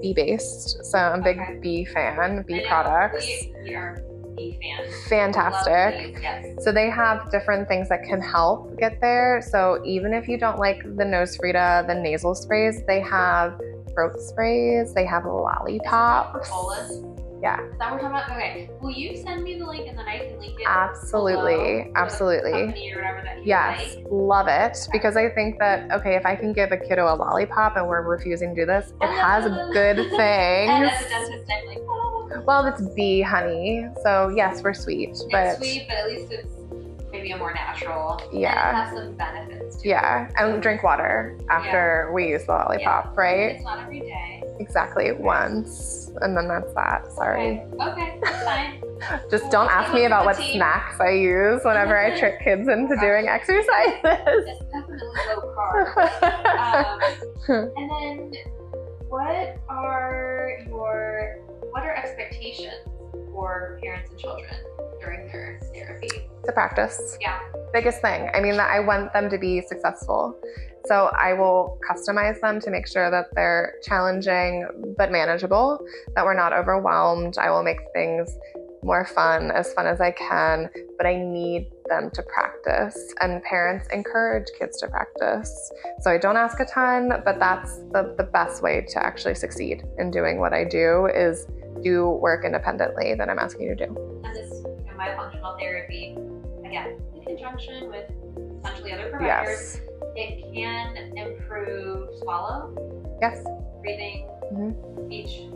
bee based, so I'm a big bee fan. Bee products. We are bee fans. Fantastic. Bees, yes. So they have different things that can help get there. So even if you don't like the Nose Frida, the nasal sprays, they have throat sprays. They have lollipops. Yeah. Is that what we're talking about? Okay. Will you send me the link and then I can link it? Absolutely. Absolutely. Company or whatever that you like. Love it. Because I think that, okay, if I can give a kiddo a lollipop and we're refusing to do this, it has good things. And as a dentist, I'm like, oh. Well, it's bee honey. So yes, we're sweet. It's but sweet, but at least it's maybe a more natural. Yeah. And it has some benefits too. Yeah. And drink water after we use the lollipop, right? It's not every day. Exactly. Once. And then that's that. Sorry. Okay. That's fine. Just don't ask me about what snacks I use whenever I trick kids into doing exercises. It's definitely low carb. And then what are expectations for parents and children during their therapy? To practice. Yeah. Biggest thing. I mean, I want them to be successful. So I will customize them to make sure that they're challenging but manageable, that we're not overwhelmed. I will make things more fun as I can, but I need them to practice, and parents encourage kids to practice. So I don't ask a ton, but that's the best way to actually succeed in doing what I do, is do work independently that I'm asking you to do. And this, myofunctional therapy, again, in conjunction with essentially other providers, it can improve swallow, breathing, speech.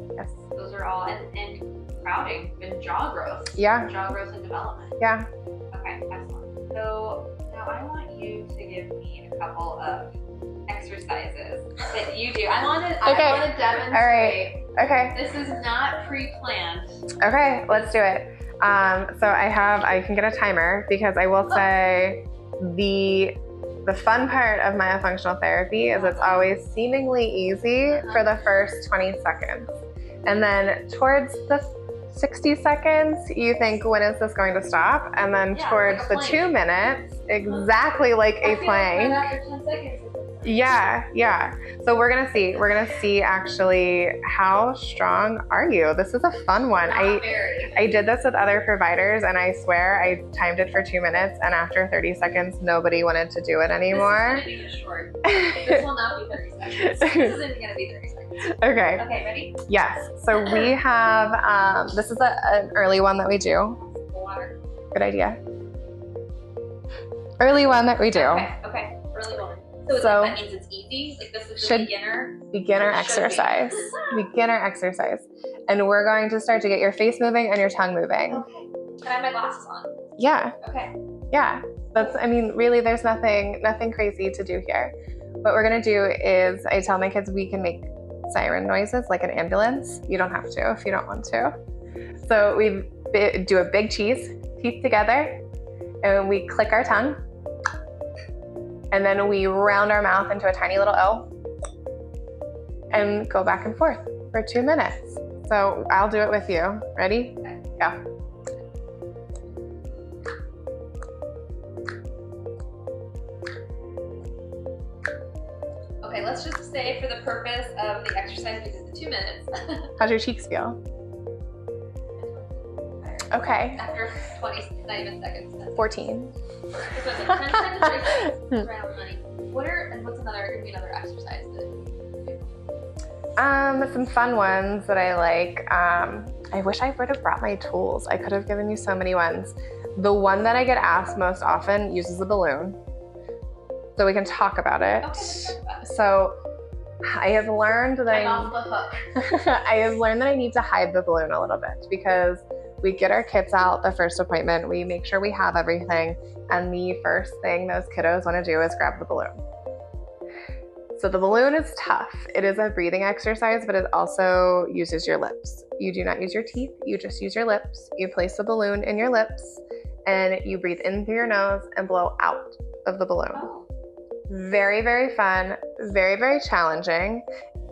Those are all, and crowding and jaw growth. Jaw growth and development. Okay, excellent. So now I want you to give me a couple of exercises that you do. I want to demonstrate. All right. Okay. This is not pre-planned. Okay, let's do it. So I can get a timer, because I will say the fun part of myofunctional therapy is it's always seemingly easy for the first 20 seconds. And then towards the 60 seconds, you think, when is this going to stop? And then towards the 2 minutes, exactly like a plank. After 10 seconds. So we're gonna see actually how strong are you. This is a fun one. I did this with other providers, and I swear I timed it for 2 minutes, and after 30 seconds, nobody wanted to do it anymore. This is gonna be short. This will not be 30 seconds. This isn't gonna be 30 seconds. Okay. Okay, ready? Yes. So we have, this is an early one that we do. Water. Good idea. Early one that we do. Okay. Early one. So that means it's easy? Like this is the beginner exercise. Beginner exercise. And we're going to start to get your face moving and your tongue moving. Okay. Can I have my glasses on? Yeah. Okay. Yeah. Really, there's nothing crazy to do here. What we're gonna do is, I tell my kids we can make siren noises like an ambulance. You don't have to if you don't want to. So we do a big cheese, teeth together, and we click our tongue. And then we round our mouth into a tiny little O and go back and forth for 2 minutes. So I'll do it with you. Ready? Go. Okay, let's just say for the purpose of the exercise, we did the 2 minutes. How's your cheeks feel? Okay. After 20, not even seconds. 14. What's another exercise that you do? Some fun ones that I like. I wish I would have brought my tools. I could have given you so many ones. The one that I get asked most often uses a balloon, so we can talk about it. Okay. So I have learned that I'm off the hook. I have learned that I need to hide the balloon a little bit, because we get our kids out the first appointment, we make sure we have everything, and the first thing those kiddos want to do is grab the balloon. So the balloon is tough. It is a breathing exercise, but it also uses your lips. You do not use your teeth, you just use your lips. You place the balloon in your lips, and you breathe in through your nose and blow out of the balloon. Oh. Very, very fun, very, very challenging.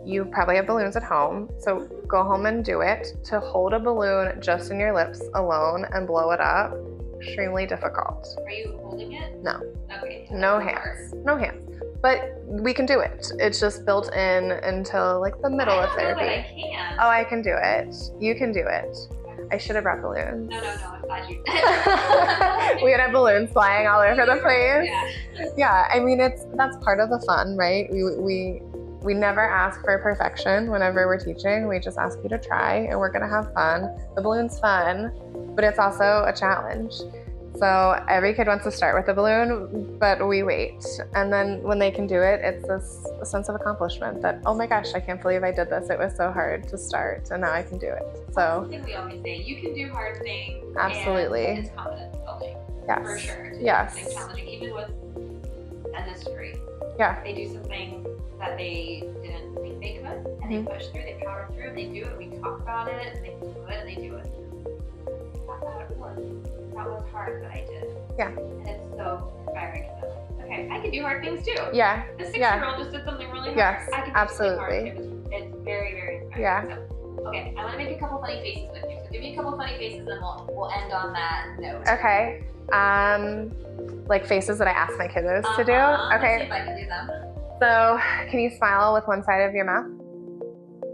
You probably have balloons at home, so go home and do it. To hold a balloon just in your lips alone and blow it up, extremely difficult. Are you holding it? No. Okay. No hands. No hands. But we can do it. It's just built in until like the middle of therapy. I can. Oh, I can do it. You can do it. I should have brought balloons. No, I'm glad you We would have balloons flying all over the place. Yeah. Yeah, that's part of the fun, right? We never ask for perfection whenever we're teaching. We just ask you to try, and we're gonna have fun. The balloon's fun, but it's also a challenge. So every kid wants to start with a balloon, but we wait. And then when they can do it, it's this sense of accomplishment that, oh my gosh, I can't believe I did this. It was so hard to start, and now I can do it. So I think we always say, you can do hard things. Absolutely. And it's confidence building. Yes. For sure. Yes. Something challenging, even with dentistry. Yeah. They do some things that they didn't think they could, and they push through, they power through, and they do it. We talk about it, and they do it, and they do it. That was hard, but I did. Yeah. And it's so inspiring. Okay, I can do hard things too. Yeah. The 6-year-old just did something really hard. Yes, I can do absolutely. something hard. It's very, very inspiring. Yeah. So, okay, I want to make a couple funny faces with you. So give me a couple funny faces, and we'll end on that note. Okay. Like faces that I ask my kiddos to do. Okay. Let's see if I can do them. So, can you smile with one side of your mouth?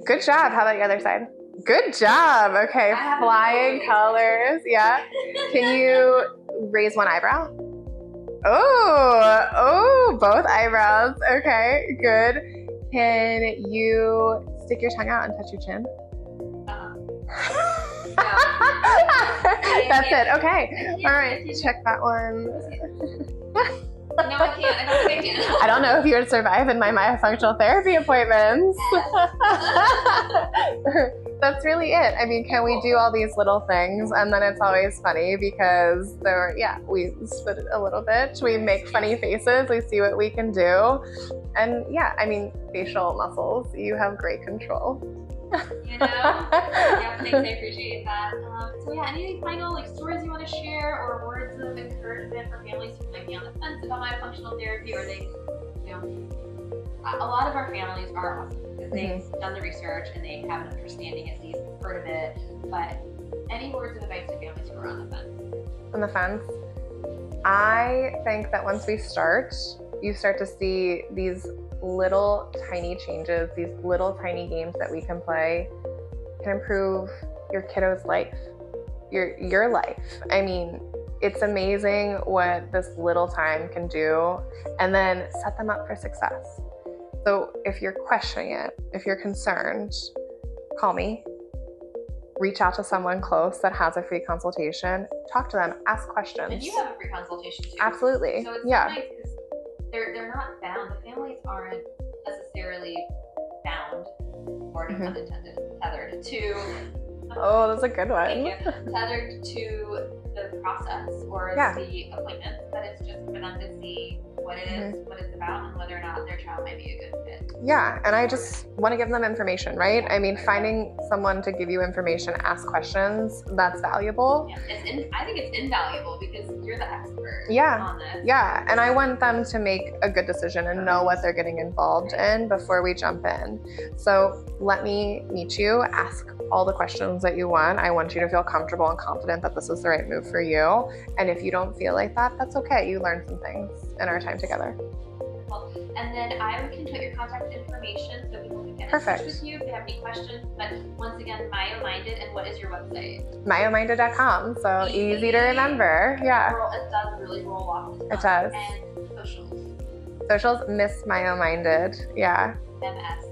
Good job. How about your other side? Good job. Okay, I have flying no colors. Yeah. Can you raise one eyebrow? Oh, both eyebrows. Okay, good. Can you stick your tongue out and touch your chin? That's it. Okay. All right. Check that one. No, I can't. I don't think I can. I don't know if you would survive in my myofunctional therapy appointments. That's really it. I mean, can we do all these little things? And then it's always funny because we spit it a little bit. We make funny faces. We see what we can do. And yeah, I mean, facial muscles, you have great control. You know? Yeah, thanks. I appreciate that. So yeah, any final stories you want to share or words of encouragement for families who might be on the fence about myofunctional therapy, or they, a lot of our families are awesome because they've done the research and they have an understanding, at least heard of it. But any words of advice to families who are on the fence? On the fence, I think that once we start, you start to see these little tiny changes, these little tiny games that we can play can improve your kiddo's life, your life. I mean, it's amazing what this little time can do, and then set them up for success. So if you're questioning it, if you're concerned, call me, reach out to someone close that has a free consultation, talk to them, ask questions. And you have a free consultation too. Absolutely. So it's yeah. nice because they're not bound. The families aren't necessarily bound, or no pun intended, tethered to. Oh, that's a good one. Thank you. Tethered to the process or the appointment, but it's just for them to see what it is, what it's about, and whether or not their child might be a good fit. Yeah, and I just want to give them information, right? I mean, finding someone to give you information, ask questions, that's valuable. Yeah, I think it's invaluable because you're the expert on this. Yeah, and I want them to make a good decision and know what they're getting involved in before we jump in. So let me meet you, ask all the questions that you want. I want you to feel comfortable and confident that this is the right move for you. And if you don't feel like that, that's okay. You learned some things in our time together. And then I can put your contact information so people can get in touch with you if they have any questions. But once again, MyoMinded, and what is your website? MyoMinded.com. So easy to remember. Yeah. It does really roll off the tongue. It does. And socials. Socials, MrsMyoMinded. Yeah. MS.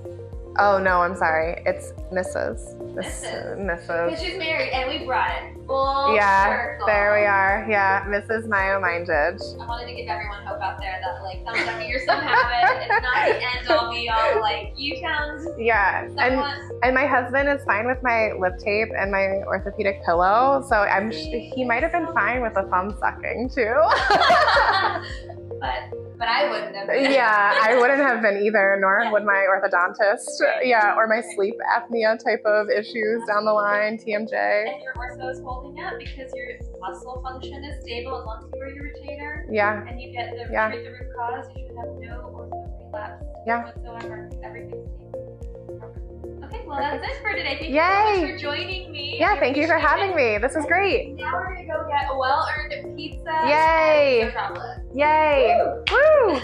Oh no, I'm sorry. It's Mrs. Because she's married, and we brought it full circle. There we are. Yeah, MrsMyoMinded. I wanted to give everyone hope out there that thumbs up, you're some habit. It's not the end all be all. You found and my husband is fine with my lip tape and my orthopedic pillow, so he might have been fine with the thumb sucking too. But I wouldn't have been. Yeah, I wouldn't have been either, nor would my orthodontist. Yeah, or my sleep apnea type of issues down the line, TMJ. And your ortho is holding up because your muscle function is stable as long as you wear your retainer. Yeah. And you get the treat the root cause, you should have no ortho relapse whatsoever. Everything's stable. Okay, well that's it for today. Thank you so much for joining me. Yeah, thank you for having me. This is great. Now we're gonna go get a well-earned pizza. Yay! And chocolate. Yay! Woo!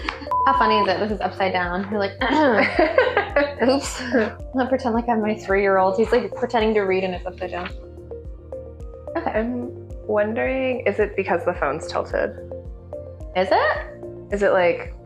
How funny is it? This is upside down. You're like, oops. I pretend like I'm my 3-year-old. He's pretending to read and it's upside down. Okay. I'm wondering, is it because the phone's tilted? Is it? Is it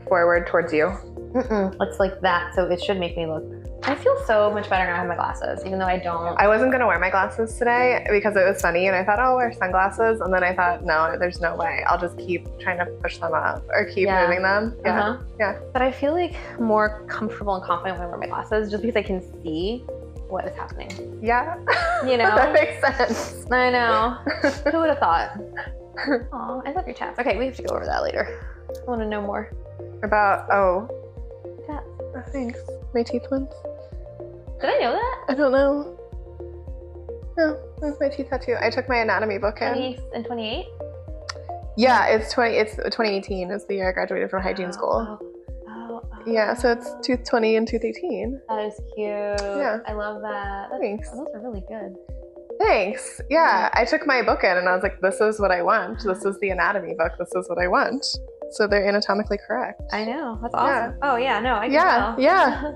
forward towards you? It's like that, so it should make me look. I feel so much better now I have my glasses, even though I don't. I wasn't gonna wear my glasses today because it was sunny, and I thought, I'll wear sunglasses, and then I thought, no, there's no way. I'll just keep trying to push them up or keep moving them. Yeah. Yeah. But I feel more comfortable and confident when I wear my glasses, just because I can see what is happening. Yeah. That makes sense. I know. Who would have thought? Aw, I love your tats. Okay, we have to go over that later. I want to know more. About, tats. Oh, thanks. My teeth ones. Did I know that? I don't know. No, that's my teeth tattoo. I took my anatomy book in. 20 and 28? Yeah, it's 2018 is the year I graduated from hygiene school. Yeah, so it's tooth 20 and tooth 18. That is cute. Yeah. I love that. Thanks. Those are really good. Thanks. Yeah, I took my book in and I was like, this is what I want. This is the anatomy book. This is what I want. So they're anatomically correct. I know. That's awesome. Yeah. Oh, yeah. No, I can tell. Yeah.